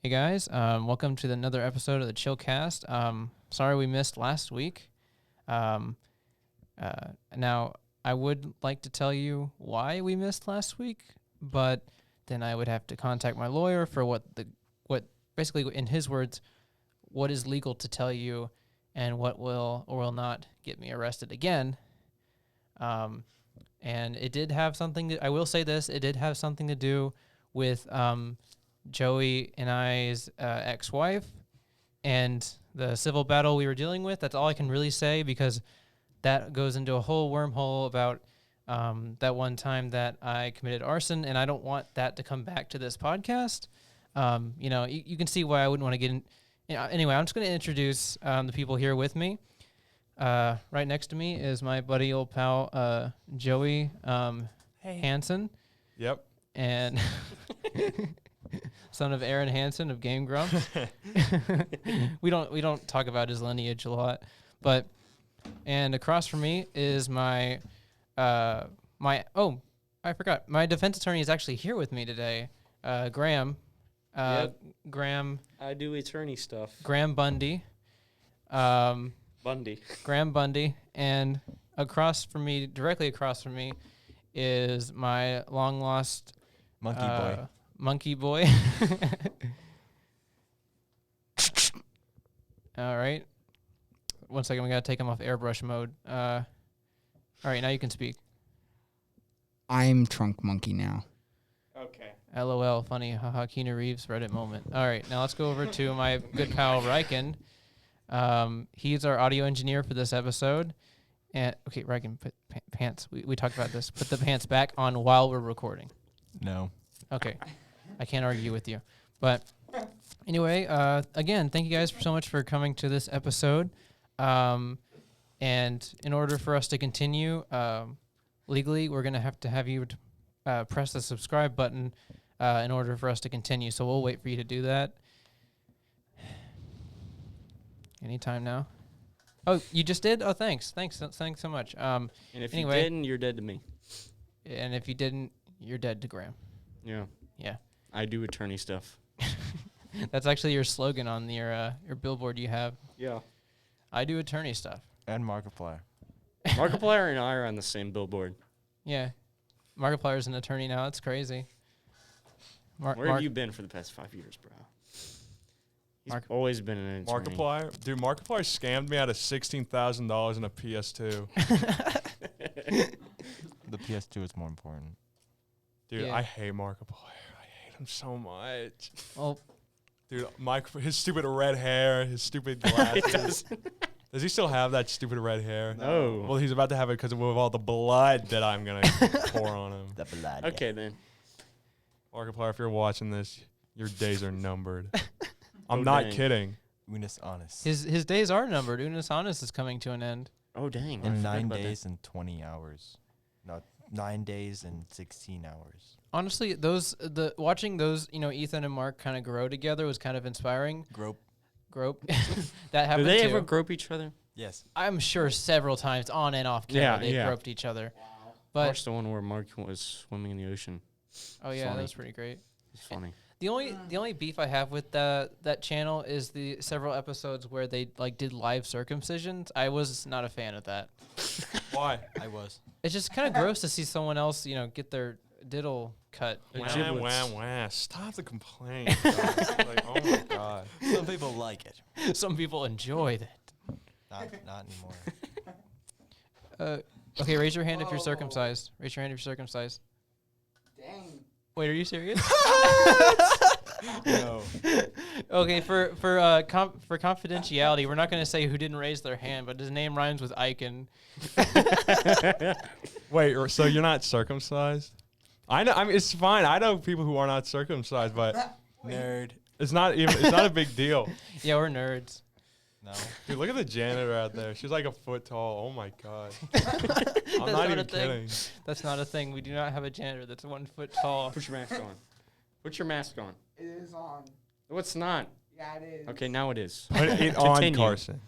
Hey guys, welcome to another episode of the Chillcast. Sorry we missed last week. Now, I would like to tell you why we missed last week, but then I would have to contact my lawyer for what basically, in his words, what is legal to tell you and what will or will not get me arrested again. And it did have something I will say this, it did have something to do with Joey and I's ex-wife and the civil battle we were dealing with. That's all I can really say, because that goes into a whole wormhole about that one time that I committed arson, and I don't want that to come back to this podcast. You can see why I wouldn't want to get in. Anyway, I'm just going to introduce the people here with me. Right next to me is my buddy, old pal, Joey Hansen. Yep. And son of Aaron Hansen of Game Grumps. we don't talk about his lineage a lot, and across from me is my I forgot, my defense attorney is actually here with me today, Graham. Yep. Graham. I do attorney stuff. Graham Bundy. Bundy. Graham Bundy, and directly across from me, is my long lost Monkey boy. All right. 1 second, we gotta take him off airbrush mode. All right, now you can speak. I'm Trunk Monkey now. Okay. LOL, funny, haha, Keanu Reeves Reddit moment. All right, now let's go over to my good pal Reiken. He's our audio engineer for this episode. And okay, Reiken, put pants. We talked about this. Put the pants back on while we're recording. No. Okay. I can't argue with you. But anyway, again, thank you guys so much for coming to this episode. And in order for us to continue, legally, we're going to have you press the subscribe button in order for us to continue. So we'll wait for you to do that. Anytime now. Oh, you just did? Oh, thanks. Thanks so much. And if anyway, you didn't, you're dead to me. And if you didn't, you're dead to Graham. Yeah. Yeah. I do attorney stuff. That's actually your slogan on your billboard you have. Yeah. I do attorney stuff. And Markiplier. Markiplier and I are on the same billboard. Yeah. Markiplier's an attorney now. It's crazy. Where have you been for the past 5 years, bro? He's always been an attorney. Markiplier? Dude, Markiplier scammed me out of $16,000 in a PS2. The PS2 is more important. Dude, Yeah. I hate Markiplier. I hate him so much. Well, Dude, his stupid red hair, his stupid glasses. Does he still have that stupid red hair? No. Well, he's about to have it because of all the blood that I'm going to pour on him. The blood. Okay, then. Markiplier, if you're watching this, your days are numbered. I'm Oh, not dang. kidding. Unis honest. his days are numbered. Unis Honest is coming to an end. Oh, dang. I In forgot 9 about days and 20 hours. No, 9 days and 16 hours. Honestly, watching those, Ethan and Mark kind of grow together was kind of inspiring. Grope. Grope. That that. happened Do they too. ever grope each other? Yes. I'm sure several times on and off camera they've yeah. groped each other. I But watched the one where Mark was swimming in the ocean. oh yeah, that funny. was pretty great. It's funny. The only beef I have with that channel is the several episodes where they did live circumcisions. I was not a fan of that. Why? I was. It's just kind of gross to see someone else, get their diddle cut. Their Wah, giblets. wah, wah. Stop the complaint. Like, oh my God. Some people like it. Some people enjoy that. Not anymore. Okay, raise your hand if you're circumcised. Raise your hand if you're circumcised. Dang. Wait, are you serious? No. Okay, for confidentiality, we're not going to say who didn't raise their hand, but his name rhymes with Eichen. Wait, so you're not circumcised? I know. I mean, it's fine. I know people who are not circumcised, but Nerd. it's not a big deal. Yeah, we're nerds. No. Dude, look at the janitor out there. She's like a foot tall. Oh my God. That's I'm not a even thing. kidding. That's not a thing. We do not have a janitor that's 1 foot tall. Put your mask on. Put your mask on. It is on. No, it's not. Yeah, it is. Okay, now it is. Put it on, Continue. Carson.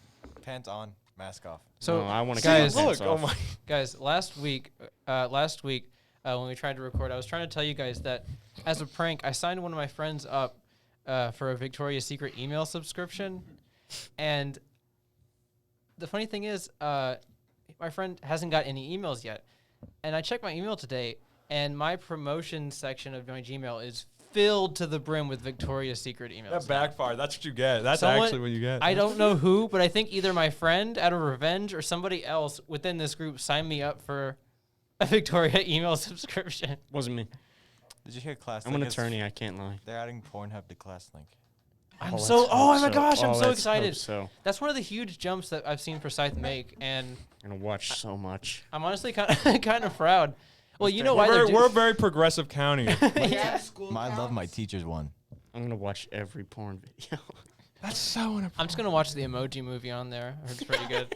Pants on, mask off. So, No, I want to guys, Look, oh my. Guys, last week, when we tried to record, I was trying to tell you guys that as a prank, I signed one of my friends up for a Victoria's Secret email subscription, and the funny thing is, my friend hasn't got any emails yet, and I checked my email today, and my promotion section of my Gmail is filled to the brim with Victoria's Secret emails. That backfired. That's what you get. That's Someone- actually what you get. I don't know who, but I think either my friend out of revenge or somebody else within this group signed me up for a Victoria email subscription. Wasn't me. Did you hear Class I'm Link? an attorney. I can't lie. They're adding Pornhub to Class Link. I'm let's so. hope Oh my so. gosh! I'm Oh, so let's excited. hope So That's one of the huge jumps that I've seen Forsyth make, and I'm gonna watch so much. I'm honestly kind of proud. Well, you know We're, why they're we're a very progressive county. Yeah, school I love my counts. teacher's one. I'm gonna watch every porn video. That's so inappropriate. I'm just gonna watch the Emoji Movie on there. I heard it's pretty good.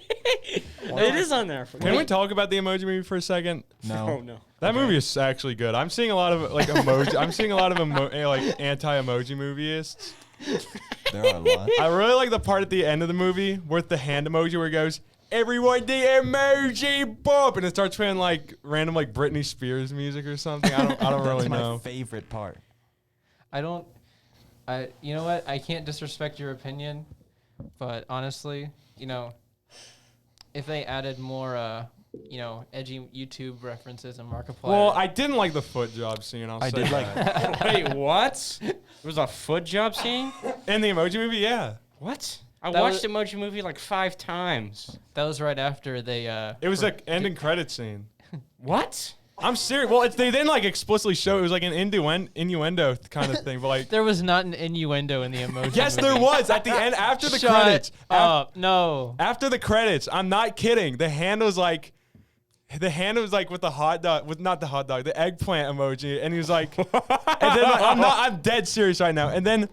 It is on there. Can we talk about the Emoji Movie for a second? Oh no. That movie is actually good. I'm seeing a lot of like emoji. I'm seeing a lot of like anti-emoji movieists. There are a lot. I really like the part at the end of the movie with the hand emoji where it goes, "Everyone, the emoji bump," and it starts playing like random like Britney Spears music or something. I don't That's really my know. favorite part. You know what? I can't disrespect your opinion, but honestly, if they added more, edgy YouTube references and Markiplier. Well, I didn't like the foot job scene. I did like. Wait, what? It was a foot job scene? in the Emoji Movie. Yeah, What? I That watched was- Emoji Movie like 5 times. that was right after they. it was like ending credit scene. What? I'm serious. Well, they didn't like explicitly show. It was like an innuendo kind of thing, but like. There was not an innuendo in the Emoji. Yes, Movie. there was at the end after the Shut credits. up! No. After the credits, I'm not kidding. The hand was like with the hot dog, with not the hot dog, the eggplant emoji, and he was like, and then I'm dead serious right now. And then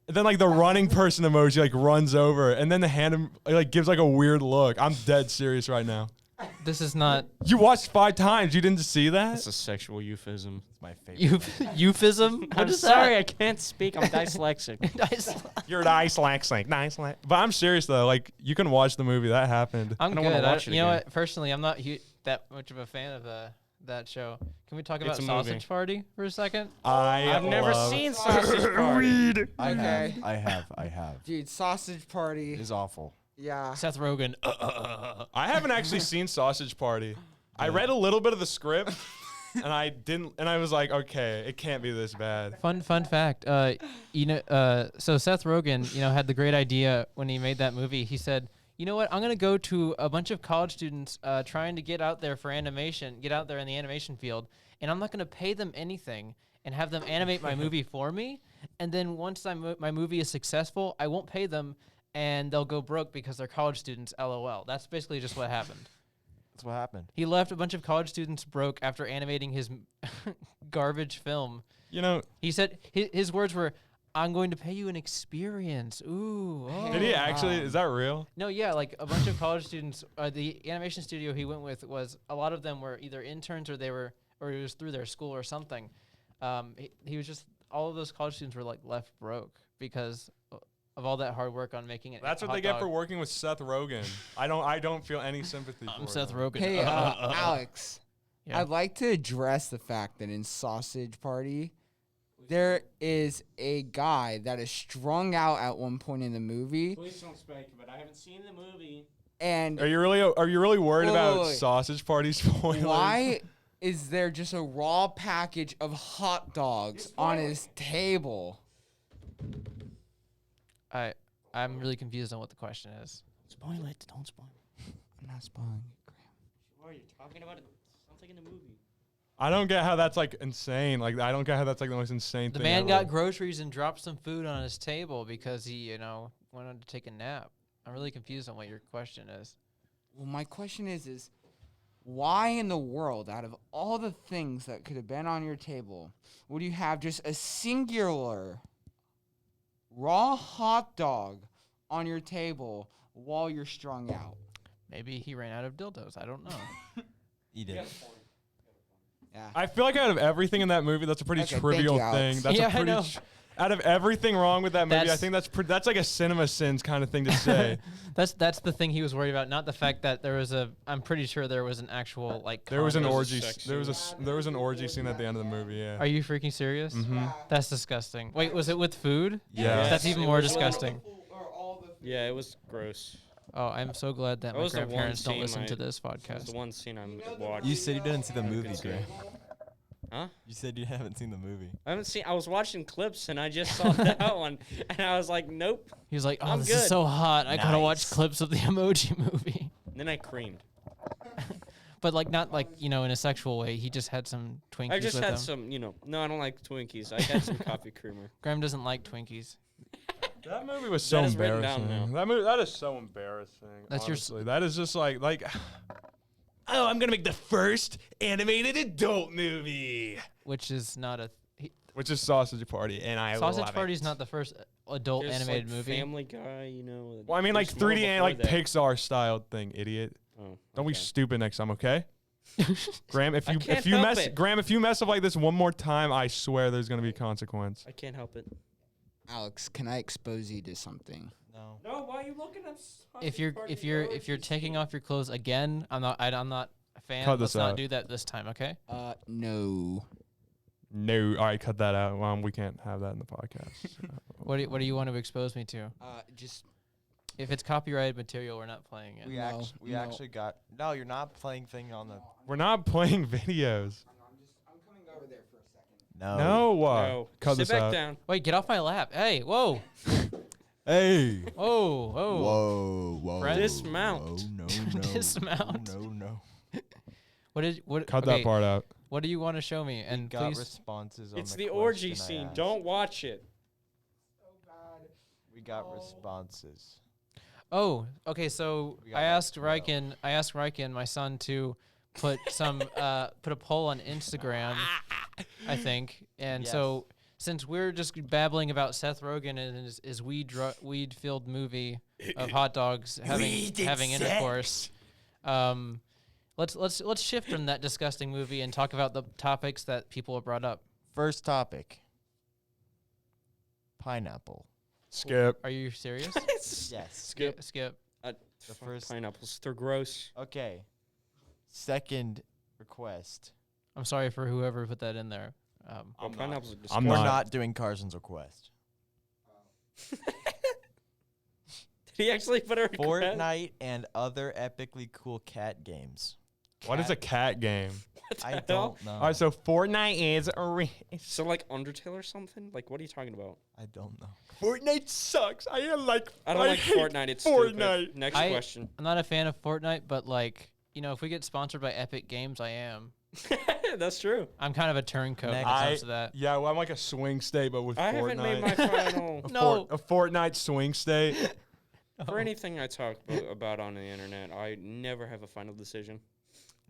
the running person emoji like runs over, and then the hand like gives like a weird look. I'm dead serious right now. This is not You watched 5 times. You didn't see that? That's a sexual euphemism. It's my favorite. euphemism. What I'm is sorry, that? I can't speak. I'm dyslexic. You're nice, nice. But I'm serious though. Like you can watch the movie. That happened. I'm don't wanna good. watch it You know again. what? Personally, I'm not that much of a fan of that show. Can we talk about It's a movie. Sausage Party for a second? I've never love- seen Sausage Party. I Okay. have. Dude, Sausage Party. It's awful. Yeah. Seth Rogen. I haven't actually seen Sausage Party. I read a little bit of the script, and I was like, okay, it can't be this bad. Fun fact. So Seth Rogen, had the great idea when he made that movie. He said, "You know what? I'm gonna go to a bunch of college students trying to get out there in the animation field, and I'm not gonna pay them anything and have them animate my movie for me. And then once my movie is successful, I won't pay them, and they'll go broke because they're college students. LOL." That's basically just what happened. That's what happened. He left a bunch of college students broke after animating his garbage film. He said his words were, "I'm going to pay you an experience." Ooh. Oh. Did he actually? Is that real? No, yeah, like a bunch of college students. The animation studio he went with was a lot of them were either interns or it was through their school or something. He was just all of those college students were like left broke because of all that hard work on making it. That's what they get for working with Seth Rogen. I don't feel any sympathy for Seth him. Rogen. Hey, Alex. Yeah. I'd like to address the fact that in Sausage Party, there is a guy that is strung out at one point in the movie, Please don't speak, but I haven't seen the movie. and Are you really worried about Wait. Sausage Party spoilers? why is there just a raw package of hot dogs on his table? I'm really confused on what the question is. Spoil it. Don't spoil it. I'm not spoiling it, Graham. Sure, you're talking about it. Something in the movie. I don't get how that's like insane. Like I don't get how that's like the most insane The thing. man ever. got groceries and dropped some food on his table because he, wanted to take a nap. I'm really confused on what your question is. Well, my question is why in the world, out of all the things that could have been on your table, would you have just a singular raw hot dog on your table while you're strung out? Maybe he ran out of dildos. I don't know. Eat it. Yeah. I feel like out of everything in that movie, that's a pretty Okay, thank trivial you, Alex. thing. That's Yeah, a I pretty. know. Out of everything wrong with that movie, I That's- think that's like a cinema sins kind of thing to say. That's the thing he was worried about, not the fact that there was I'm pretty sure there was an actual like. There was an condom. orgy. sex There was an orgy scene at the end of the movie. Yeah. Are you freaking serious? Mm-hmm. That's disgusting. Wait, was it with food? Yeah. That's even It more was with- disgusting. Yeah, it was gross. Oh, I'm so glad that That my was the one grandparents don't scene listen to I- this That's podcast. the one scene I'm watching. You said you didn't see the movie, see. Graham. Huh? You said you haven't seen the movie. I was watching clips and I just saw that one, and I was like, nope. He was like, "Oh, I'm this good. is so hot. I gotta watch Nice. clips of the Emoji Movie." And then I creamed. But like not like in a sexual way. He just had some Twinkies I just with had him. some, no, I don't like Twinkies. I had some coffee creamer. Graham doesn't like Twinkies. That movie was so That is written down embarrassing. now. That is so embarrassing. That's your honestly. That is just like. Oh, I'm gonna make the first animated adult movie, Which is not a which is Sausage Party, and I Sausage love Party is it. not the first adult There's animated like movie. Family Guy, Well, I mean, like there's more 3D and before like that. Pixar styled thing, idiot. Oh, Don't be okay. stupid next time, okay? Graham, if I you can't help it. Graham, if you mess up like this one more time, I swear there's gonna be a consequence. I can't help it. Alex, can I expose you to something? No. No, why are you looking at? If you're taking off your clothes again, I'm not a fan. Cut Let's this not out. do that this time, okay? No. No, all right, cut that out. We can't have that in the podcast. What do you want to expose me to? Just If it's copyrighted material, we're not playing it. We No, we no. actually got. No, you're not playing thing on the. We're not playing videos. I'm coming over there for a second. No. No, No, cut sit this back out. down. Wait, get off my lap. Hey, whoa. Hey. Whoa, whoa. Whoa. Fred? Dismount. Whoa, no. Dismount. No. What Cut okay, that part out. What do you want to show me? And Got please responses on It's the the orgy question I scene. asked. Don't watch it. We got responses. Oh, okay, so We got I like asked 12. Reiken, my son, to put some put a poll on Instagram, I think. And so since we're just babbling about Seth Rogen and his weed filled movie of hot dogs having intercourse, let's shift from that disgusting movie and talk about the topics that people have brought up. First topic. Pineapple. Skip. Are you serious? Yes. Skip. Skip. The first. Pineapples. They're gross. Okay. Second request. I'm sorry for whoever put that in there. Well, pineapples are I'm disgusting. We're not. not doing Carson's request. Did he actually put a request? Fortnite and other epically cool cat games. What is a cat game? What I the hell? don't know. All right, so Fortnite is So like Undertale or something? Like what are you talking about? I don't know. Fortnite sucks. I don't like hate Fortnite. It's Fortnite. stupid. Next I- question. I'm not a fan of Fortnite, but like, if we get sponsored by Epic Games, I am. That's true. I'm kind of a turncoat when it Next. comes to that. Yeah, well, I'm like a swing state, but with I Fortnite. haven't made my final. No. A Fortnite swing state. For anything I talk about on the internet, I never have a final decision.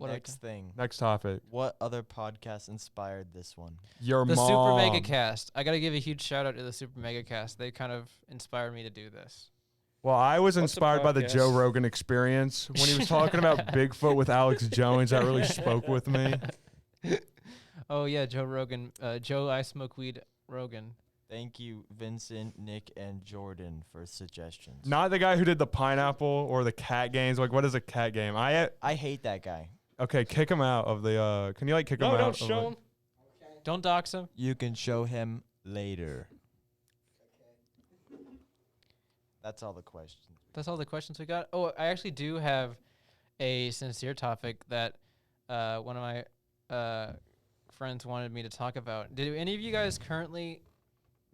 Next thing. Next topic. What other podcast inspired this one? Your The mom. Super Mega Cast. I got to give a huge shout out to the Super Mega Cast. They kind of inspired me to do this. Well, I was What's a inspired by the podcast? Joe Rogan experience. When he was talking about Bigfoot with Alex Jones, that really spoke with me. Oh, yeah, Joe Rogan. Joe I Smoke Weed Rogan. Thank you, Vincent, Nick, and Jordan for suggestions. Not the guy who did the pineapple or the cat games. Like, what is a cat game? I hate that guy. Okay, kick him out of the. Can you like kick him No, out? don't of, show like- him. Don't dox him. You can show him later. That's all the questions. That's all the questions we got. Oh, I actually do have a sincere topic that one of my friends wanted me to talk about. Do any of you guys currently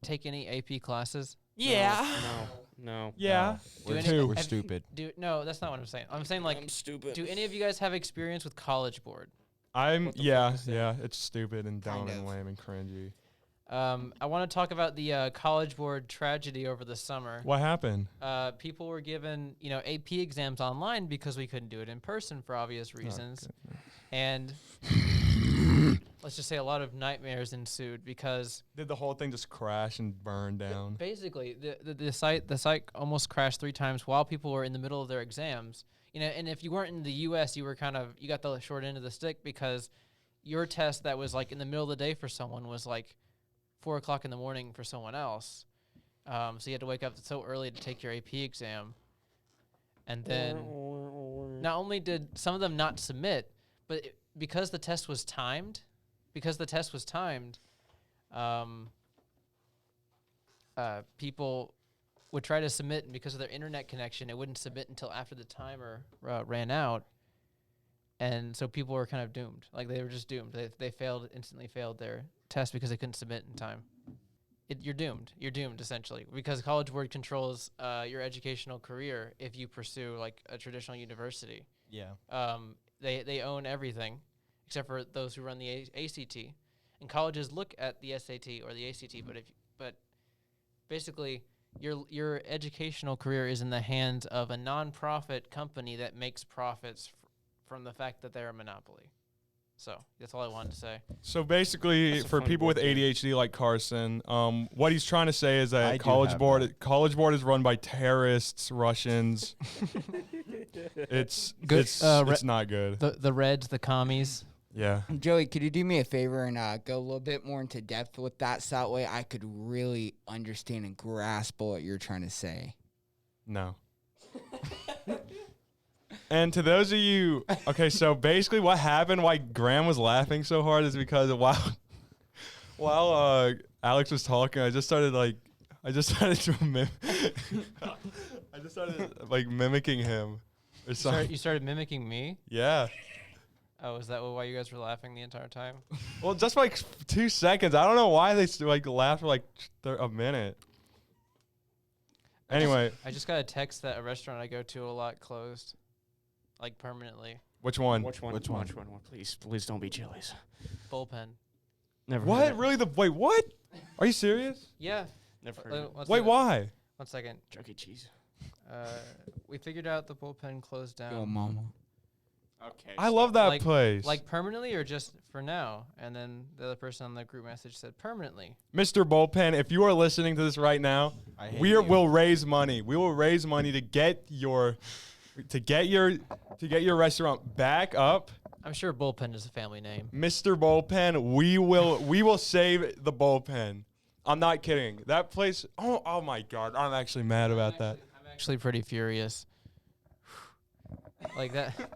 take any AP classes? No. Yeah. Do We're, any- we're have- stupid. No, that's not what I'm saying. I'm saying like, I'm stupid. do any of you guys have experience with College Board? I'm What the yeah fuck is that? yeah. It's stupid and dumb Kind and of. lame and cringy. I want to talk about the College Board tragedy over the summer. What happened? People were given, AP exams online because we couldn't do it in person for obvious reasons. And let's just say a lot of nightmares ensued because Did the whole thing just crash and burn down? basically the site almost crashed 3 times while people were in the middle of their exams. And if you weren't in the US, you got the short end of the stick because your test that was like in the middle of the day for someone was like 4 o'clock in the morning for someone else. So you had to wake up so early to take your AP exam. And then not only did some of them not submit, but because the test was timed, people would try to submit, and because of their internet connection, it wouldn't submit until after the timer ran out. And so people were kind of doomed. Like, they were just doomed. They instantly failed their test because they couldn't submit in time. You're doomed. You're doomed, essentially, because College Board controls your educational career if you pursue, like, a traditional university. Yeah. They own everything except for those who run the ACT. And colleges look at the SAT or the ACT, but basically your educational career is in the hands of a nonprofit company that makes profits from the fact that they're a monopoly. So that's all I wanted to say. So basically, for people with ADHD like Carson, what he's trying to say is that College Board is run by terrorists, Russians. It's not good. The Reds, the commies. Yeah. Joey, could you do me a favor and go a little bit more into depth with that, so that way I could really understand and grasp what you're trying to say? No. And to those of you, okay, so basically what happened, why Graham was laughing so hard is because while Alex was talking, I just started mimicking him or something. You started mimicking me? Yeah. Oh, is that why you guys were laughing the entire time? Well, just like 2 seconds. I don't know why they laughed for like a minute. Anyway. I just got a text that a restaurant I go to a lot closed, like permanently. Which one? Which one? Please don't be Chili's. Bullpen. Never. What? Really? Wait, what? Are you serious? Yeah. Never heard of it. Wait, why? 1 second. Chuck E. Cheese. We figured out the bullpen closed down. Go, mama. Okay. I love that place. Like permanently or just for now? And then the other person on the group message said permanently. Mr. Bullpen, if you are listening to this right now, will raise money. We will raise money to get your restaurant back up. I'm sure Bullpen is a family name. Mr. Bullpen, we will save the Bullpen. I'm not kidding. That place. Oh my God, I'm actually mad about that. I'm actually pretty furious. Like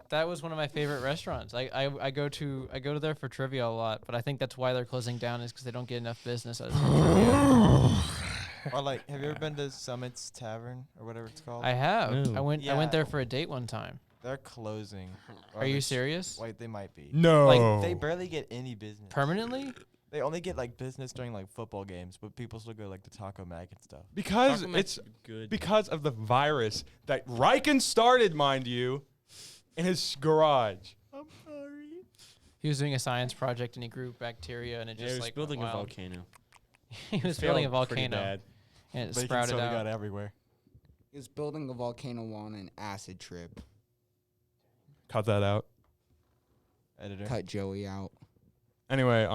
that was one of my favorite restaurants. I go to there for trivia a lot, but I think that's why they're closing down, is because they don't get enough business out of trivia. Or like, have you ever been to Summit's Tavern or whatever it's called? I have. Ooh. I went there for a date one time. They're closing. Are you serious? Wait, they might be. No. Like, They barely get any business. Permanently? They only get like business during like football games, but people still go like to Taco Mac and stuff. Because Taco Mac's it's good. because of the virus that Reiken started, mind you, in his garage. I'm sorry. He was doing a science project and he grew bacteria and it Yeah, just he was like building went a wild. volcano. He was Failed building a pretty volcano bad. and it Baking sprouted soda out. got everywhere. He was building a volcano on an acid trip. Cut that out. Editor. Cut Joey out. Anyway,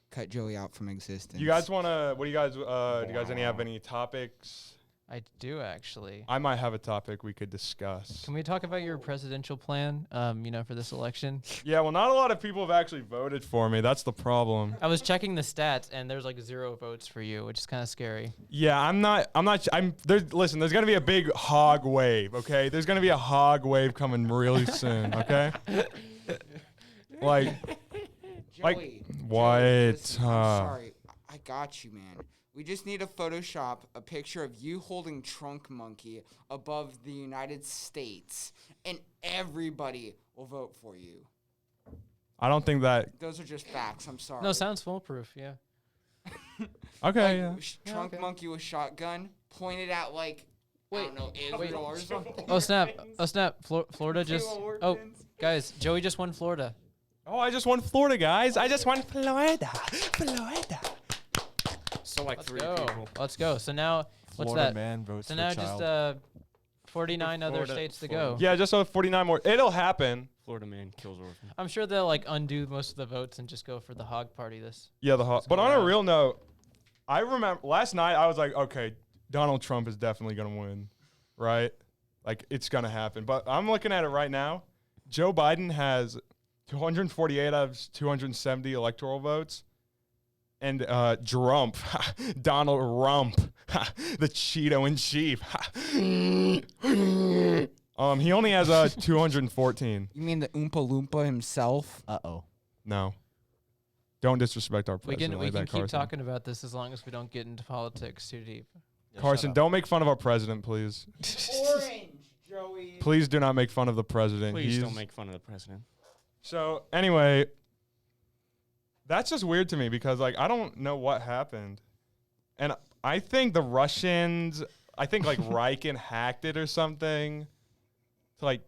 Cut Joey out from existence. you guys wanna? What do you guys? Do you guys have any topics? I do actually. I might have a topic we could discuss. Can we talk about your presidential plan? For this election. Yeah, well, not a lot of people have actually voted for me. That's the problem. I was checking the stats and there's like 0 votes for you, which is kind of scary. Yeah, I'm not. Listen, there's gonna be a big hog wave. Okay, there's gonna be a hog wave coming really soon. Okay. Like, Joey, what? Listen, I'm sorry. I got you, man. We just need to Photoshop a picture of you holding Trunk Monkey above the United States, and everybody will vote for you. I don't think that. Those are just facts. I'm sorry. No, sounds foolproof. Yeah. Okay. Yeah. Trunk okay. Monkey with shotgun pointed at I don't know, Israel or something. Oh snap! Florida just. Two Oh, orphans. guys, Joey just won Florida. Oh, I just won Florida, guys. I just won Florida. So like Let's 3 go. people. Let's go. So now, what's Florida that? man votes So for now child. just 49 other Florida- states to Florida. go. Yeah, just 49 more. It'll happen. Florida man kills orphan. I'm sure they'll like undo most of the votes and just go for the hog party. Yeah, the hog. Let's But go on a around. real note, I remember last night I was like, okay, Donald Trump is definitely gonna win, right? Like it's gonna happen. But I'm looking at it right now. Joe Biden has 248 out of 270 electoral votes. and Drump, Donald Rump, the Cheeto in chief. He only has 214. You mean the Oompa Loompa himself? Uh-oh. No. Don't disrespect our We president. can like that, keep Carson. talking about this as long as we don't get into politics too deep. Yeah, Carson, shut up. don't make fun of our president, please. Orange, Joey. Please do not make fun of the president. Please don't make fun of the president. So anyway, that's just weird to me because like I don't know what happened, and I think the Russians, I think like Reiken hacked it or something. To like,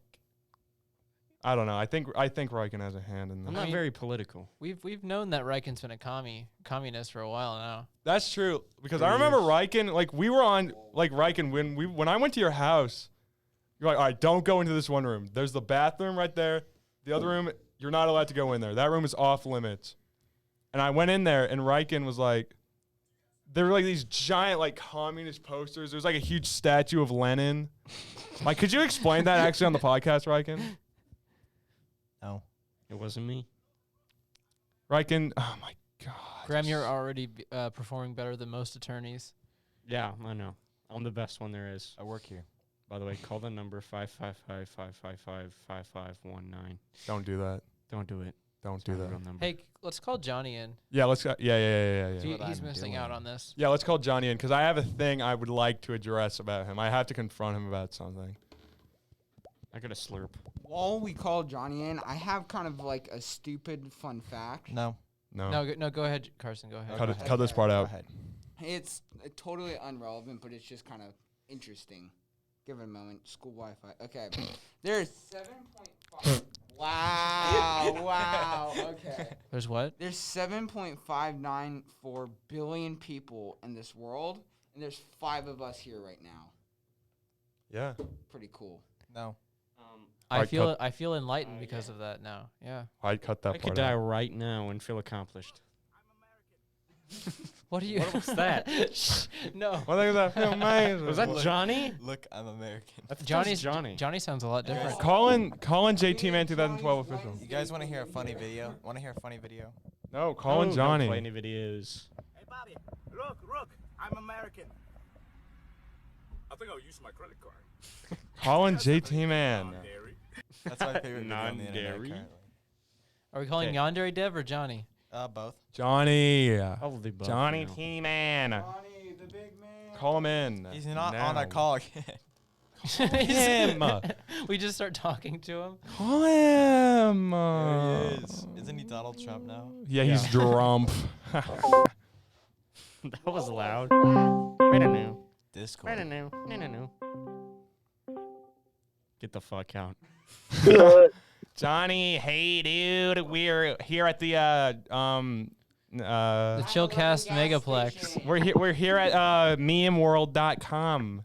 I don't know. I think Reiken has a hand in I'm this. not very political. We've known that Reiken's been a communist for a while now. That's true because I remember Reiken. Like we were on like Reiken when I went to your house. You're like, all right, don't go into this one room. There's the bathroom right there. The other room, you're not allowed to go in there. That room is off limits. And I went in there, and Reiken was like, there were like these giant like communist posters. There was like a huge statue of Lenin. Like, could you explain that actually on the podcast, Reiken? No. It wasn't me. Reiken, oh my God. Graham, you're already performing better than most attorneys. Yeah, I know. I'm the best one there is. I work here. By the way, call the number 555-555-5519. Don't do that. Don't do it. Don't It's do not a that. real number. Hey, let's call Johnny in. Yeah, let's go. Yeah. what He's I'm missing out doing. on this. Yeah, let's call Johnny in because I have a thing I would like to address about him. I have to confront him about something. I got a slurp. While we call Johnny in, I have kind of like a stupid fun fact. No. No. No, go ahead, Carson. Go ahead. Cut this part Go out. ahead. It's totally unrelevant, but it's just kind of interesting. Give it a moment. School Wi-Fi. Okay. There's 7.5. Wow. Okay. There's what? There's 7.594 billion people in this world, and there's 5 of us here right now. Yeah. Pretty cool. No. I Alright, feel enlightened because of that now. Yeah. I cut that I part could die out. right now and feel accomplished. What are you? What was that? No. What is that? Amazing. Was that Johnny? Look, I'm American. That's Johnny sounds a lot different. Call in JT Man 2012 official. You guys want to hear a funny video? Want to hear a funny video? No, call in Johnny. Don't play any videos. Hey, Bobby, look, I'm American. I think I'll use my credit card. Call in JT Man. Dairy. That's my favorite video on the internet Non-dairy. currently. Are we calling Okay. Yandere Dev or Johnny? Both. Johnny. Probably both. Johnny now. T Man. Johnny, the big man. Call him in. He's not now. on a call again. Him. We just start talking to him. Call him. There he is. Isn't he Donald Trump now? Yeah, he's Drump. That was loud. I don't know. Discord. I don't know. I don't know. Get the fuck out. Johnny, hey dude, we're here at the The Chillcast Megaplex. we're here at memeworld.com.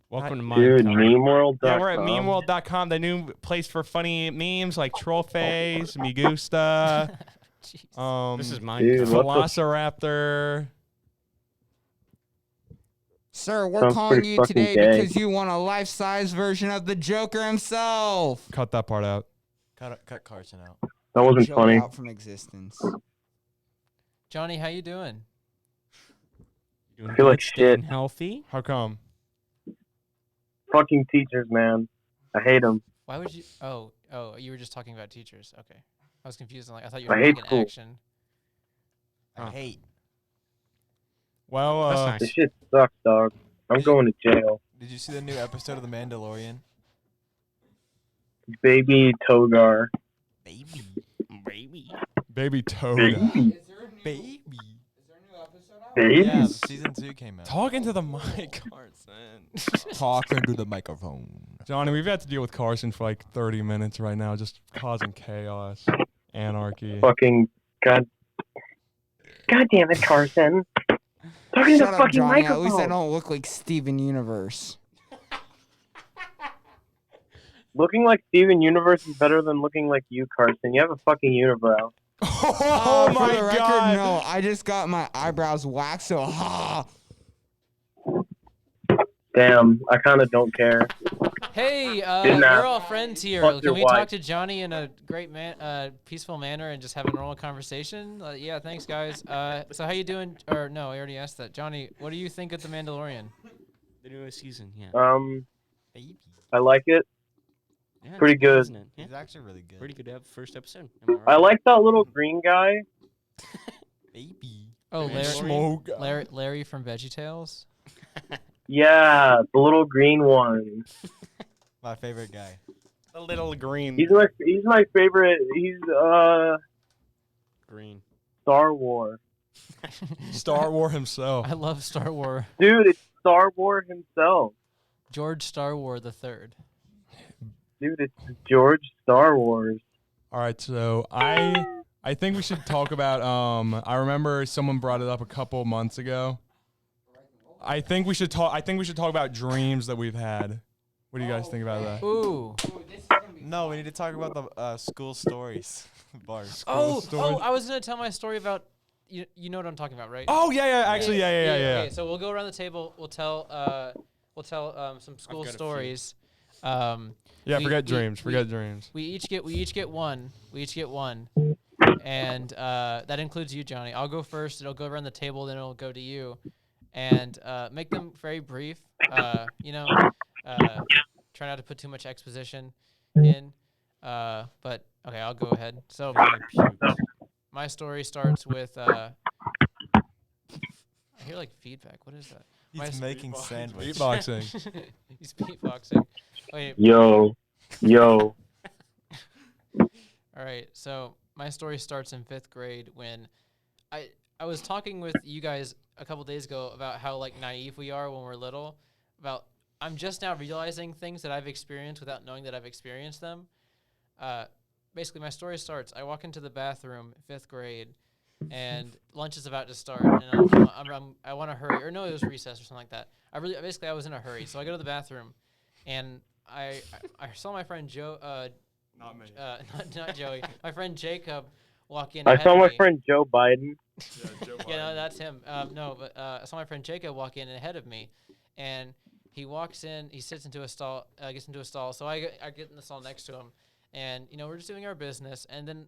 Welcome to my Dude, town. memeworld.com. Yeah, we're at memeworld.com, the new place for funny memes like Trollface, Me Gusta, Jeez. This is my Dude, town. what the- Velociraptor. Sir, we're Sounds calling pretty you fucking today gay. because you want a life-size version of the Joker himself. Cut that part out. Cut Carson out. That wasn't Joker funny. out from existence. Johnny, how you doing? Doing I feel like good, staying shit. healthy. How come? Fucking teachers, man. I hate them. Why would you? Oh, you were just talking about teachers. Okay, I was confused. I thought you I were hate taking school. action. I Oh. hate. Well, That's nice. This shit sucks, dog. I'm going to jail. Did you see the new episode of The Mandalorian? Baby Togar. Baby. Baby. Baby Toad. Baby. Is there a new, Baby. is there a new episode out? Baby. Yeah, the season 2 came out. Talking to the mic, Carson. Talking to the microphone. Johnny, we've had to deal with Carson for like 30 minutes right now, just causing chaos, anarchy. Fucking God. God damn it, Carson. Talking to Shut the up, fucking Johnny. At least I microphone. don't look like Steven Universe. Looking like Steven Universe is better than looking like you, Carson. You have a fucking unibrow. Oh For my the record, god! no. I just got my eyebrows waxed, so ha. Damn, I kind of don't care. Hey, Didn't we're ask. all friends here. Fuck Can your we wife. talk to Johnny in a great peaceful manner and just have a normal conversation? Yeah, thanks, guys. So how you doing? Or no, I already asked that. Johnny, what do you think of The Mandalorian? The newest season, yeah. Baby. I like it. Yeah, pretty it's good, good. isn't it? Yeah. He's actually really good. Pretty good first episode. Am I right? I like that little green guy. Baby. Oh, Larry, Smoke. Larry from VeggieTales. Yeah, the little green one. My favorite guy. The little green. He's my favorite. He's Green. Star Wars. Star Wars himself. I love Star Wars. Dude, it's Star Wars himself. George Star Wars the Third. Dude, it's George Star Wars. All right, so I think we should talk about. I remember someone brought it up a couple months ago. I think we should talk about dreams that we've had. What do you guys think about that? Ooh. No, we need to talk about the school stories. Bars. Oh, stories. I was gonna tell my story about. You know what I'm talking about, right? Oh yeah. Actually, yeah. Okay, so we'll go around the table. We'll tell some school got a few. stories. Yeah, forget dreams. We each get one. And that includes you, Johnny. I'll go first. It'll go around the table, then it'll go to you, and make them very brief. Try not to put too much exposition in. But okay, I'll go ahead. So my story starts with. I hear like feedback. What is that? He's making sandwich. Beatboxing. He's beatboxing. Wait. Yo. All right, so my story starts in 5th grade when I was talking with you guys a couple days ago about how like naive we are when we're little. About I'm just now realizing things that I've experienced without knowing that I've experienced them. Basically, my story starts. I walk into the bathroom, 5th grade, and lunch is about to start, and I want to hurry. Or no, it was recess or something like that. I was in a hurry, so I go to the bathroom, and I saw my friend Joe. Not me. Not Joey. My friend Jacob walk in. I ahead saw of my me. friend Joe Biden. Yeah, no, that's him. I saw my friend Jacob walk in ahead of me, and he walks in. He sits into a stall. Gets into a stall. So I get in the stall next to him, and we're just doing our business. And then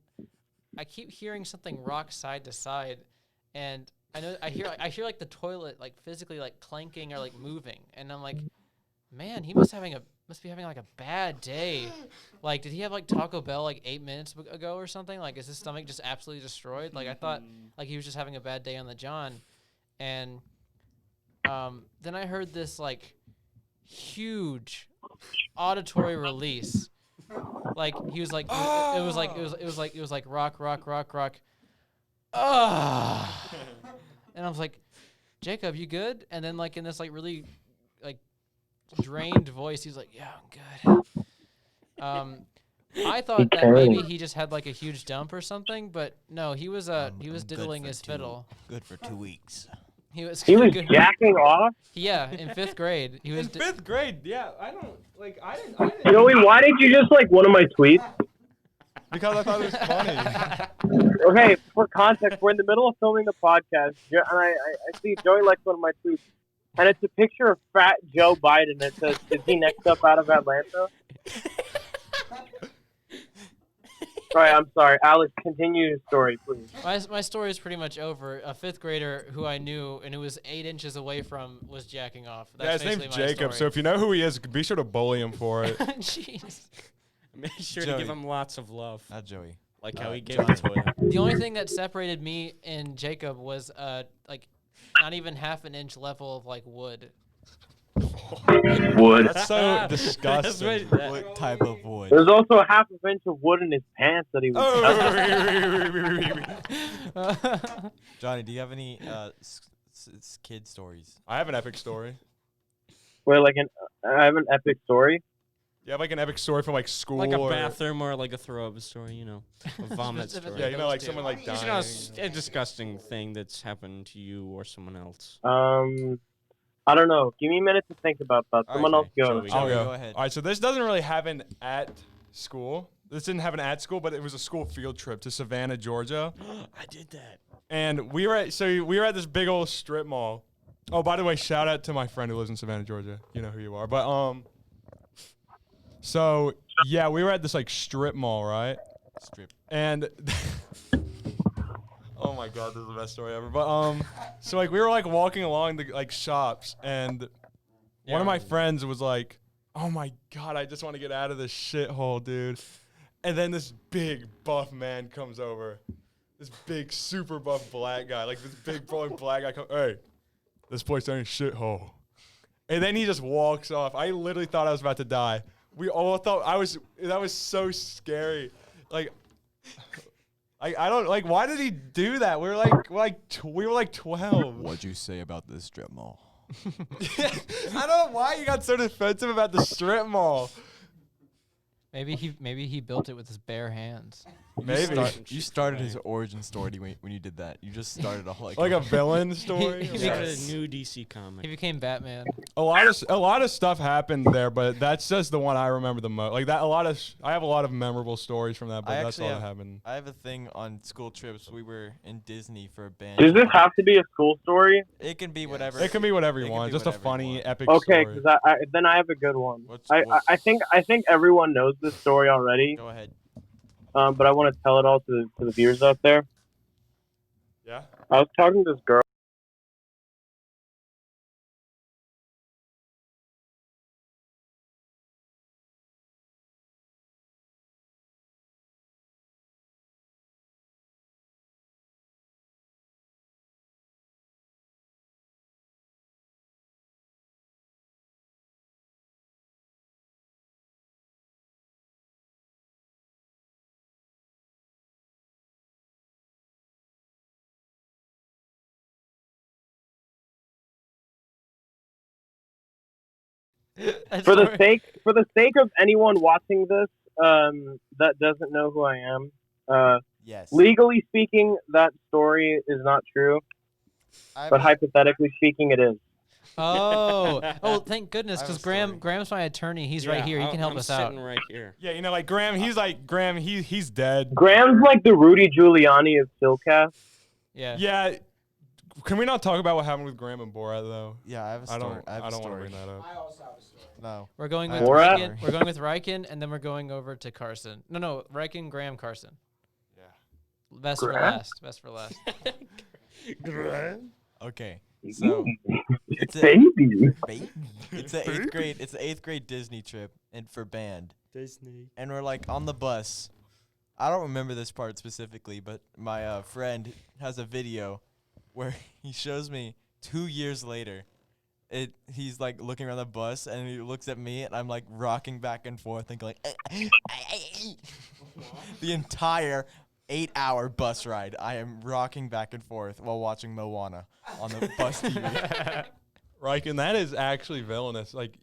I keep hearing something rock side to side, and I hear like the toilet like physically like clanking or like moving, and I'm like, man, he must be having like a bad day. Like, did he have like Taco Bell like 8 minutes ago or something? Like, is his stomach just absolutely destroyed? Like, I thought like he was just having a bad day on the John. And then I heard this like huge auditory release. Like he was like it was like rock. Ah. And I was like, Jacob, you good? And then like in this like really like drained voice, he's like, yeah, I'm good. I thought that maybe he just had like a huge dump or something, but no, he was diddling his fiddle. Good for 2 weeks. He was good. jacking off. Yeah, in 5th grade. He was 5th grade. Yeah, I didn't. Joey, why did you just like one of my tweets? Because I thought it was funny. Okay, for context, we're in the middle of filming the podcast, and I see Joey likes one of my tweets, and it's a picture of fat Joe Biden that says, "Is he next up out of Atlanta?" Sorry, I'm sorry. Alex, continue your story, please. My story is pretty much over. A 5th grader who I knew and who was 8 inches away from was jacking off. Yeah, his name's Jacob, so if you know who he is, be sure to bully him for it. Jeez. Make sure Joey. to give him lots of love. Not Joey. Like how he gave Johnny. the toilet. The only thing that separated me and Jacob was like not even half an inch level of like wood. Wood. That's so disgusting. What type of wood? There's also a half an inch of wood in his pants that he was. Johnny, do you have any kid stories? I have an epic story. Wait, I have an epic story. You have like an epic story from like school, Like a or bathroom or like a throw up story, you know, a vomit Specific- story. yeah, you know, like Those someone two. like You dying. should know a disgusting thing that's happened to you or someone else. I don't know. Give me a minute to think about that. Someone else go. Joey. I'll Go ahead. All right, so this doesn't really happen at school. This didn't happen at school, but it was a school field trip to Savannah, Georgia. I did that. And we were at this big old strip mall, Oh, by the way, shout out to my friend who lives in Savannah, Georgia. You know who you are. But so yeah, we were at this like strip mall, right? Strip. And oh my god, this is the best story ever. But so like we were like walking along the like shops, and one of my friends was like, "Oh my god, I just want to get out of this shithole, dude." And then this big buff man comes over, this big super buff black guy, like this big black guy. Hey, this place ain't a shithole. And then he just walks off. I literally thought I was about to die. We all thought that was so scary. Like, I don't, like, why did he do that? We were like 12. What'd you say about this strip mall? I don't know why you got so defensive about the strip mall. Maybe he built it with his bare hands. Maybe. You started his origin story when you did that. You just started off like Like a villain story? He He Yes. started a new DC comic. He became Batman. A lot of stuff happened there, but that's just the one I remember the most. Like that, I have a lot of memorable stories from that, but that's all that happened. I have a thing on school trips. We were in Disney for a band. Does this have to be a school story? It can be whatever. It can be whatever you It can want. be Just a whatever you funny, want. epic Okay, story. because then I have a good one. What's- I think everyone knows this story already, Go ahead. but I want to tell it all to the viewers out there. Yeah. I was talking to this girl. For the sake of anyone watching this that doesn't know who I am, Yes. legally speaking, that story is not true, but hypothetically speaking, it is. Oh, thank goodness, I have because a story. Graham's my attorney. He's right here. He can help I'm us out. sitting right here. Yeah, you know, like Graham, he's dead. Graham's like the Rudy Giuliani of Chillcast. Yeah. Yeah. Can we not talk about what happened with Graham and Borat though? Yeah, I have a I story. don't. I have I a don't want to story. bring that up. I also have a story. No. We're going I with have a Borat? Reiken. story. We're going with Reiken, and then we're going over to Carson. No, Reiken, Graham, Carson. Yeah. Best for Graham? last. Best for last. Okay. So it's a Baby. it's an eighth grade. It's an eighth grade Disney trip and for band. Disney. And we're like on the bus. I don't remember this part specifically, but my friend has a video where he shows me 2 years later. He's like looking around the bus and he looks at me and I'm like rocking back and forth and going the entire 8-hour bus ride. I am rocking back and forth while watching Moana on the bus TV. Reichen, that is actually villainous. Like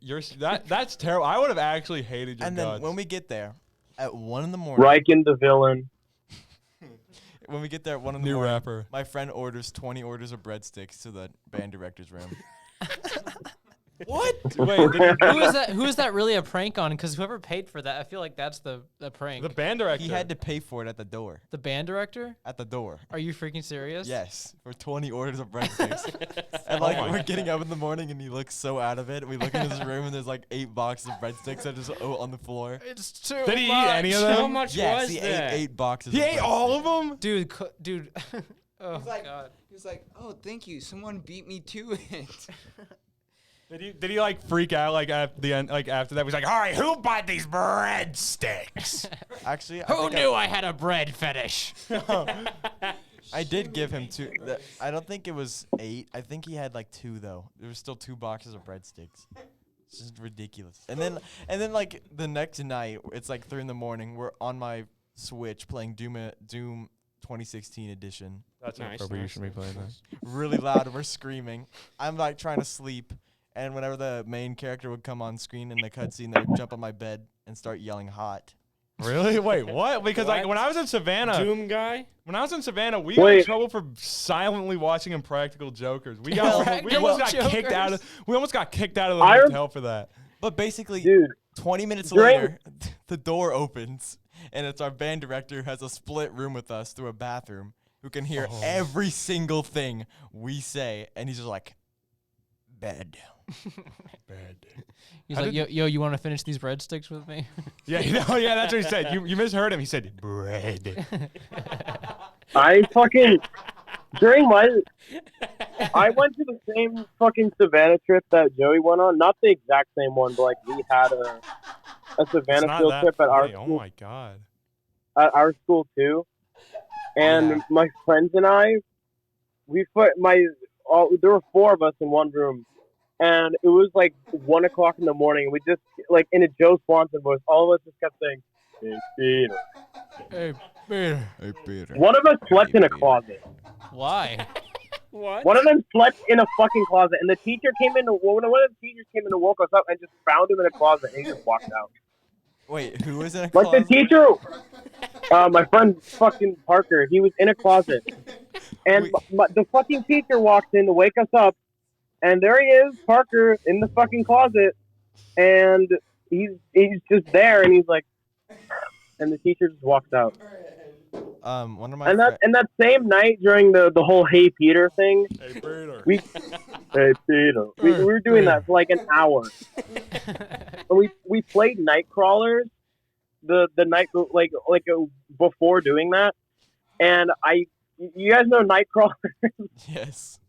that's terrible. I would have actually hated your And guts. then when we get there at 1 in the morning, Reiken the villain. when we get there at 1 in the New morning, rapper. my friend orders 20 orders of breadsticks to the band director's room. What? Wait, did Who is that really a prank on? Because whoever paid for that, I feel like that's the prank. the band director. He had to pay for it at the door. The band director? At the door. Are you freaking serious? Yes, for 20 orders of breadsticks. And Oh like my we're getting up in the morning and he looks so out of it. We look into his room and there's like 8 boxes of breadsticks that are just on the floor. It's too Did he eat any of How them? much Yes, was he that? ate 8 boxes. He of ate all of breadsticks. them. Dude. Oh He's like, God. he was like, oh, thank you. Someone beat me to it. Did he like freak out like at the end? Like after that, he's like, "All right, who bought these breadsticks?" Actually, I Who think knew I had a bread fetish? I did give him 2. I don't think it was 8. I think he had like 2 though. There was still 2 boxes of breadsticks. It's just ridiculous. And then like the next night, it's like 3 in the morning. We're on my Switch playing Doom 2016 edition. That's Nice, inappropriate. You nice, should be nice, playing nice. that. Really loud and we're screaming. I'm like trying to sleep, and whenever the main character would come on screen in the cutscene, they would jump on my bed and start yelling "hot." Really? Wait, what? Because like What? when I was in Savannah, Doom guy? we got in trouble for silently watching Impractical Jokers. We almost got kicked out of. We almost got kicked out of the hotel for that. But basically, Dude, 20 minutes During- later, the door opens, and it's our band director who has a split room with us through a bathroom, who can hear every single thing we say, and he's just like, Bad. Bad. He's How like, did- yo, you want to finish these breadsticks with me? Yeah, yeah, that's what he said. You misheard him. He said bread. I fucking during I went to the same fucking Savannah trip that Joey went on. Not the exact same one, but like we had a It's Savannah not field that trip at our funny. Oh school, my god. too. And Yeah. my friends and I, there were 4 of us in one room, and it was like 1 o'clock in the morning. We just like in a Joe Swanson voice, all of us just kept saying, "Hey, Peter." Hey, Peter. Hey, Peter. One of us slept in a Peter. closet. Why? What? One of them slept in a fucking closet, and the teacher came in. One of the teachers came in and woke us up and just found him in a closet, and he just walked out. Wait, who was in a Like closet? the teacher, my friend fucking Parker, he was in a closet, and the fucking teacher walks in to wake us up, and there he is, Parker, in the fucking closet, and he's just there, and he's like, and the teacher just walks out. One of my And that same night during the whole Hey Peter thing, Hey, Peter. Hey Peter, we were doing that for like an hour. And we played night crawlers the night before doing that, and you guys know night crawlers. Yes.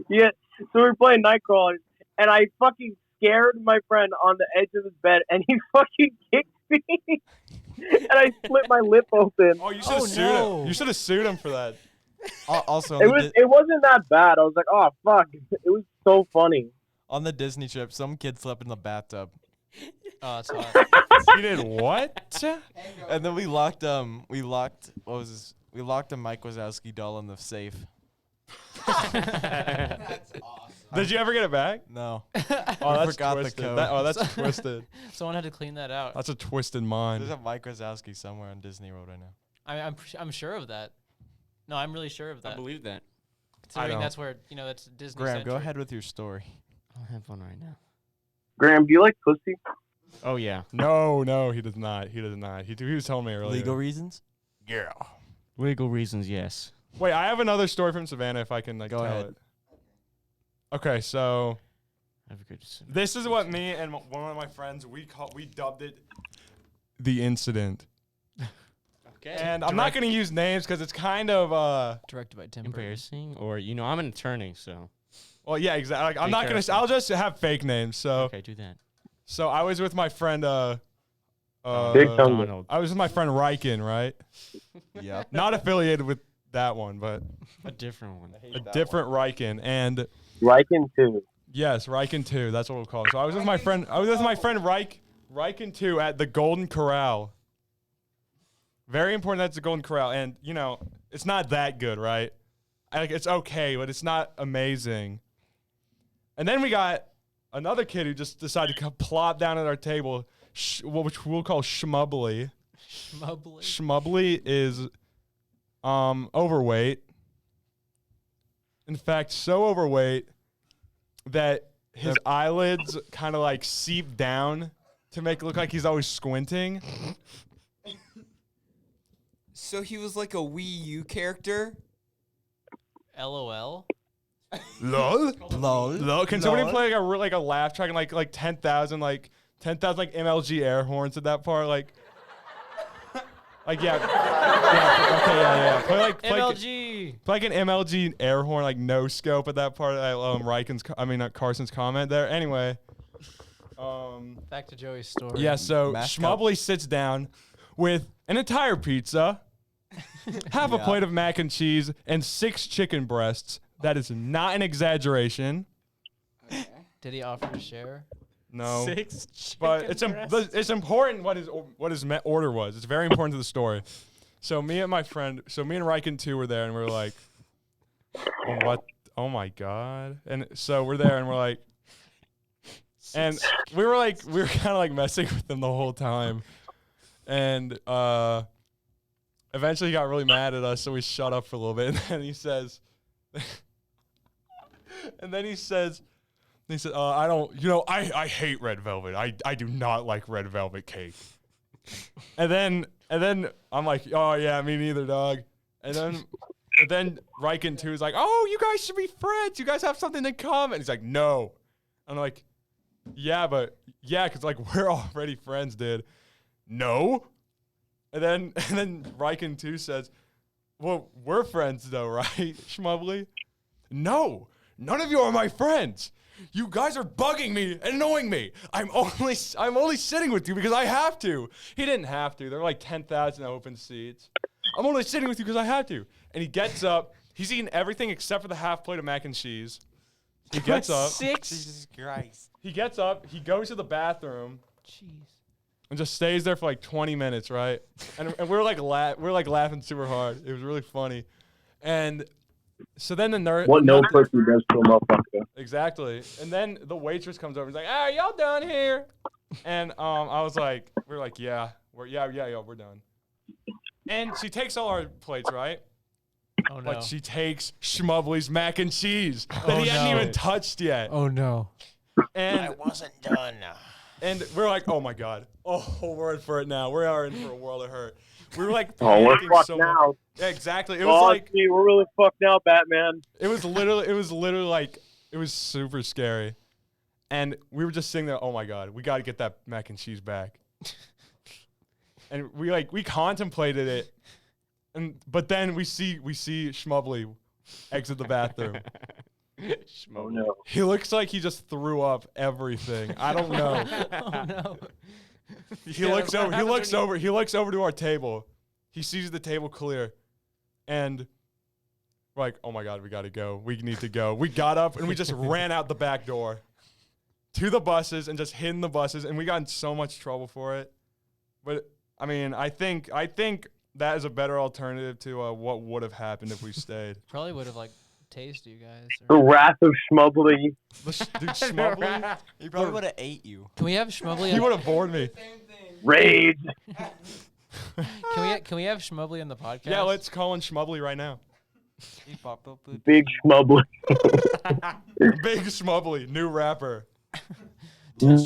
Yeah, so we were playing night crawlers, and I fucking scared my friend on the edge of his bed, and he fucking kicked me, and I split my lip open. Oh, you should have sued him. You should have sued him for that. Also, It wasn't that bad. I was like, oh fuck, it was so funny. on the Disney trip, some kid slept in the bathtub, Oh, that's hot. He did what? and then we locked a Mike Wazowski doll in the safe. That's awesome. Did you ever get it back? No. Oh, that's forgot the twisted. code. That's twisted. Someone had to clean that out. That's a twisted mind. There's a Mike Wazowski somewhere on Disney Road right now. I'm sure of that. No, I'm really sure of I that. believe that. Considering don't. that's where that's Disney. Graham, go ahead with your story. I don't have one right now. Graham, do you like pussy? Oh yeah. No, he does not. He does not. He was telling me earlier. Legal reasons? Yeah. Legal reasons, yes. Wait, I have another story from Savannah if I can Go tell ahead. it. Okay, so Have a good. this is what me and one of my friends we dubbed it the incident. Okay. And I'm not going to use names because it's kind of Directed by Tim Burton. Embarrassing, or I'm an attorney, so well, yeah, exactly. Like, I'm Be not going to. careful. I'll just have fake names. So okay, do that. So I was with my friend. Big tongue. Donald. I was with my friend Reiken, right? Yep. Not affiliated with that one, but A different one. a different Reiken. And Reiken too. yes, Reiken 2. That's what we'll call him. So I was with my friend. Reiken 2 at the Golden Corral. Very important. That's the Golden Corral, and it's not that good, right? It's okay, but it's not amazing. And then we got another kid who just decided to plop down at our table, which we'll call Schmubbly. Schmubbly. Schmubbly is overweight. In fact, so overweight that his eyelids kind of like seep down to make it look like he's always squinting. So he was like a Wii U character. LOL. Lol. Lol. Lol. Can somebody play like a laugh track and like 10,000 like MLG air horns at that part like yeah. Okay, yeah. Play MLG. like an MLG air horn like no scope at that part. Carson's comment there. Anyway, Back to Joey's story. yeah. So Mascot. Schmubbly sits down with an entire pizza, half a Yeah. plate of mac and cheese, and 6 chicken breasts. That is not an exaggeration. Okay. Did he offer to share? No. 6 But it's important what his order was. It's very important to the story. So me and Reiken 2 were there, and we were like, oh my god. And so we're there, and we're like, and we were kind of like messing with him the whole time. And eventually he got really mad at us, so we shut up for a little bit. And then he says, I hate red velvet. I do not like red velvet cake. And then I'm like, oh yeah, me neither, dog. And And then Reiken too is like, oh, you guys should be friends. You guys have something in common. He's like, no. I'm like, yeah, because like we're already friends, dude. No. And then Reiken too says, well, we're friends though, right, Schmubbly? No, none of you are my friends. You guys are bugging me and annoying me. I'm only sitting with you because I have to. He didn't have to. There were like 10,000 open seats. I'm only sitting with you because I had to. And he gets up. He's eating everything except for the half plate of mac and cheese. He gets up. Jesus Christ. He gets up. He goes to the bathroom. Jeez. And just stays there for like 20 minutes, right? And we're like laughing super hard. It was really funny. And so then the nurse. What no person does to a motherfucker. Exactly. And then the waitress comes over and is like, "Ah, y'all done here?" And I was like, we're like, yeah, we're done. And she takes all our plates, right? Oh no. But she takes Schmubbly's mac and cheese that Oh, he hadn't no. even touched yet. Oh no. And wasn't done. and we're like, oh my god, oh, we're in for it now. We are in for a world of hurt. We were like, Oh, we're panicking fucked so now. much. Yeah, exactly. It was Oh, like. gee, we're really fucked now, Batman. It was literally like, it was super scary. And we were just sitting there, oh my God, we got to get that mac and cheese back. And we contemplated it. But then we see Schmubbly exit the bathroom. Oh no. He looks like he just threw up everything. I don't know. Oh no. He looks over to our table. He sees the table clear. And we're like, oh my God, we got to go. We need to go. We got up and we just ran out the back door to the buses and just hid in the buses. And we got in so much trouble for it. But I mean, I think that is a better alternative to what would have happened if we stayed. Probably would have like tased you guys. The Or... wrath of Schmubbly. Dude, Schmubbly, He probably would have ate you. Can we have Schmubbly? he would have bored me. Rage. Can we have Schmubbly on the podcast? Yeah, let's call in Schmubbly right now. He popped up with Big Schmubbly. Big Schmubbly, new rapper. Lil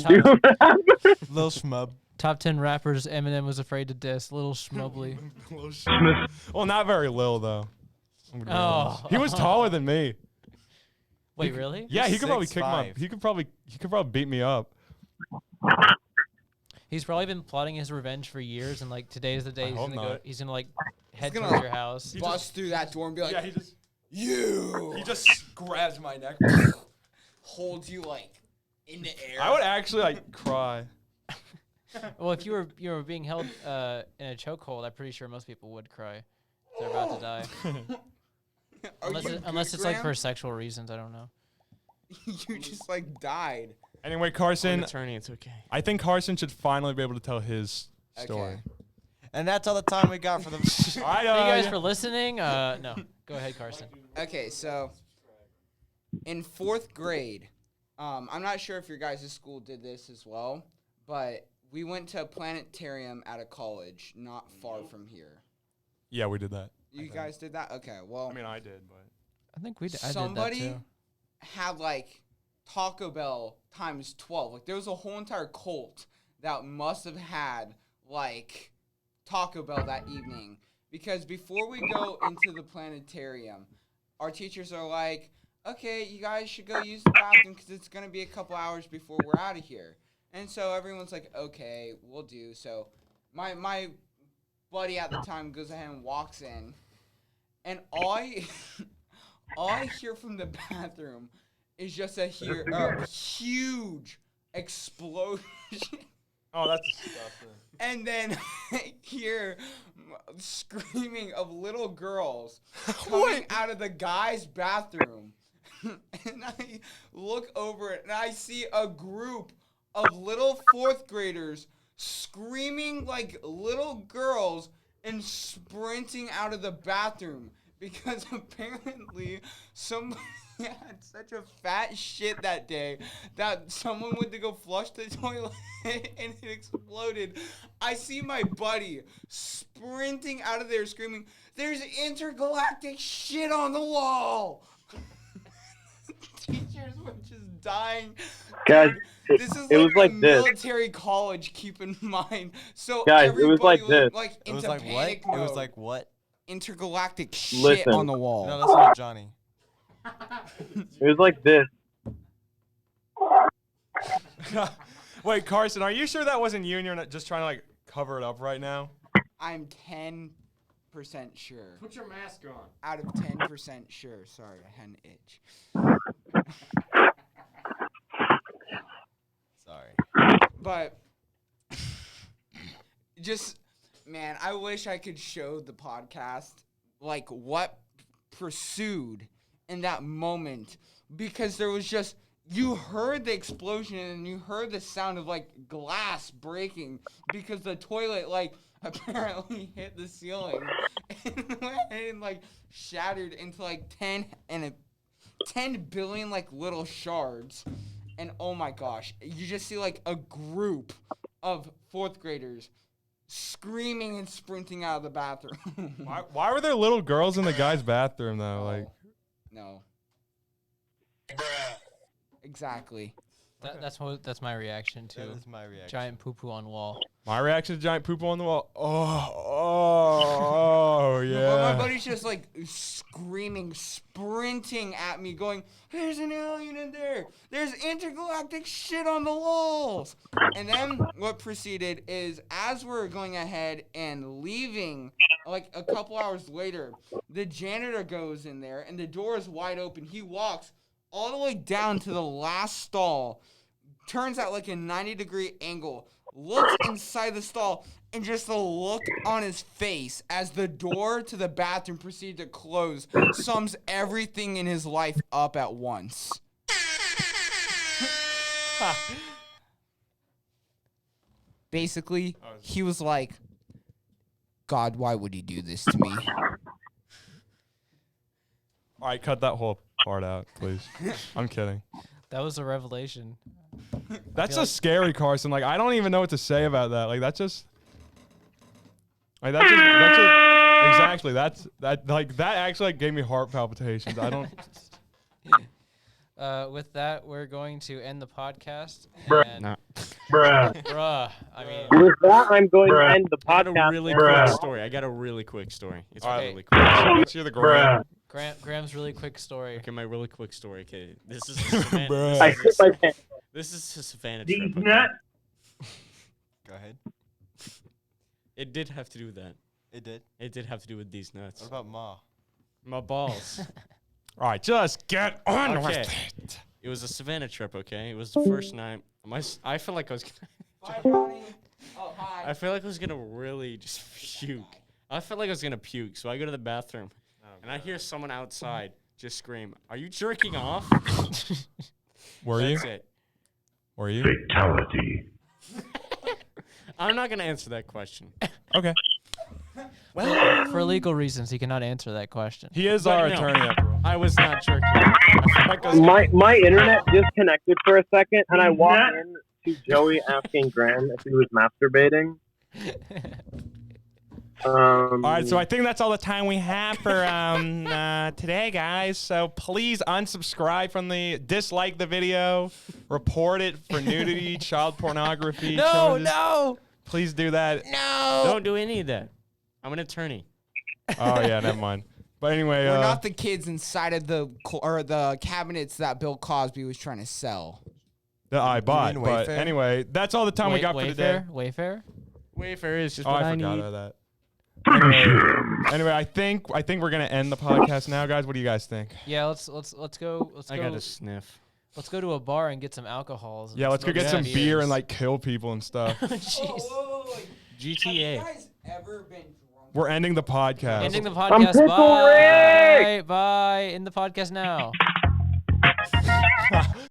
Schmub. Top 10 rappers Eminem was afraid to diss. Little Schmubbly. Well, not very Lil though. I'm gonna be honest. Oh. He was taller than me. Wait, really? Yeah, he could probably 6'5". kick my. He could probably beat me up. He's probably been plotting his revenge for years, and like today's the day hope not. he's gonna like head gonna towards your house. He Bust through that door and be like, Yeah, he you. just grabs my neck. Holds you like in the air. I would actually like cry. Well, if you were being held in a chokehold, I'm pretty sure most people would cry. If they're about to die. Are you Unless good, it's like Graham? for sexual reasons, I don't know. You just like died. Anyway, An Carson, attorney, it's okay. I think Carson should finally be able to tell his story. Okay. And that's all the time we got for the. All right, Thank you guys for listening. No, go ahead, Carson. Okay, so in 4th grade, I'm not sure if your guys' school did this as well, but we went to a planetarium at a college not far from here. Yeah, we did that. You guys did that? Okay, well, I mean, I did, but I think I did that somebody too. had like Taco Bell times 12. Like there was a whole entire cult that must have had like Taco Bell that evening. Because before we go into the planetarium, our teachers are like, okay, you guys should go use the bathroom because it's going to be a couple hours before we're out of here. And so everyone's like, okay, we'll do. So my buddy at the time goes ahead and walks in. And all I hear from the bathroom is just a huge explosion. oh, that's disgusting. And then I hear screaming of little girls coming out of the guy's bathroom. And I look over it and I see a group of little 4th graders screaming like little girls and sprinting out of the bathroom because apparently somebody had such a fat shit that day that someone went to go flush the toilet and it exploded. I see my buddy sprinting out of there screaming, "There's intergalactic shit on the wall!" Teachers were just dying. Guys, This is it was like like a this. military college, keep in mind. So Guys, it was everybody like this. like It was into like what? panic It was mode. like what? intergalactic shit Listen. on the wall. No, that's not Johnny. It was like this. Wait, Carson, are you sure that wasn't you and you're not just trying to like cover it up right now? I'm 10% sure. Put your mask on. Out of 10% sure. Sorry, I had an itch. Sorry. But just, man, I wish I could show the podcast like what pursued in that moment, because there was just, you heard the explosion and you heard the sound of like glass breaking because the toilet like apparently hit the ceiling and like shattered into like 10 billion like little shards. And oh my gosh, you just see like a group of 4th graders screaming and sprinting out of the bathroom. Why were there little girls in the guy's bathroom though? Like, no. Exactly. That's my reaction to That is my reaction. giant poo-poo on wall. my reaction to giant poop on the wall. Oh, But my yeah. buddy's just like screaming, sprinting at me, going, "There's an alien in there! There's intergalactic shit on the walls!" And then what proceeded is, as we're going ahead and leaving, like a couple hours later, the janitor goes in there and the door is wide open. He walks all the way down to the last stall, turns at like a 90-degree angle, looks inside the stall, and just the look on his face as the door to the bathroom proceeded to close sums everything in his life up at once. Basically, he was like, "God, why would he do this to me?" All right, cut that whole part out, please. I'm kidding. That was a revelation. That's feel just scary, Carson. Like, I don't even know what to say about that. Like, that's just. Like, that's just exactly. That actually like, gave me heart palpitations. I don't. With that, we're going to end the podcast. Bruh. And, Nah. bruh, I mean, With that, I'm going to end the I got a podcast. really Bruh. quick story. I got a really quick story. It's All right. really quick. Let's hear the Grant. Graham's really quick story. Okay, my really quick story. Okay, this is a Savannah, Bruh. I shit my pants. this is a Savannah These trip. Okay? nuts. Go ahead. It did have to do with that. It did. It did have to do with these nuts. What about Ma? My balls. All right, just get on Okay. with it. It was a Savannah trip. Okay, it was the first night. I feel like I was. Bye, Johnny. Oh, hi. I feel like I was gonna really just puke. I felt like I was gonna puke, so I go to the bathroom, and I hear someone outside just scream, "Are you jerking off?" Were you? That's it. Were you? Fatality. I'm not gonna answer that question. Okay. Well, for legal reasons, he cannot answer that question. He is But our no. attorney, after all. I was not jerking off. I feel like I was My internet disconnected for a second, and I walked in to Joey asking Graham if he was masturbating. All right, so I think that's all the time we have for today, guys. So please unsubscribe from dislike the video, report it for nudity, child pornography. No, charges. no, Please do that. no. Don't do any of that. I'm an attorney. Oh yeah, never mind. But anyway, We're not the kids inside of the cabinets that Bill Cosby was trying to sell. that I bought. mean But Wayfair? anyway, that's all the time we got for today. Wayfair. Wayfair is just Oh, what I I forgot need. about that. Anyway, I think we're gonna end the podcast now, guys. What do you guys think? Yeah, let's go. I got a sniff. Let's go to a bar and get some alcohols. and Yeah, let's go smoke get some beers. beer and like kill people and stuff. Jeez. GTA. Have you guys ever been drunk? We're ending the podcast. Ending the I'm podcast. Purple Bye. Rick! Bye. End the podcast now.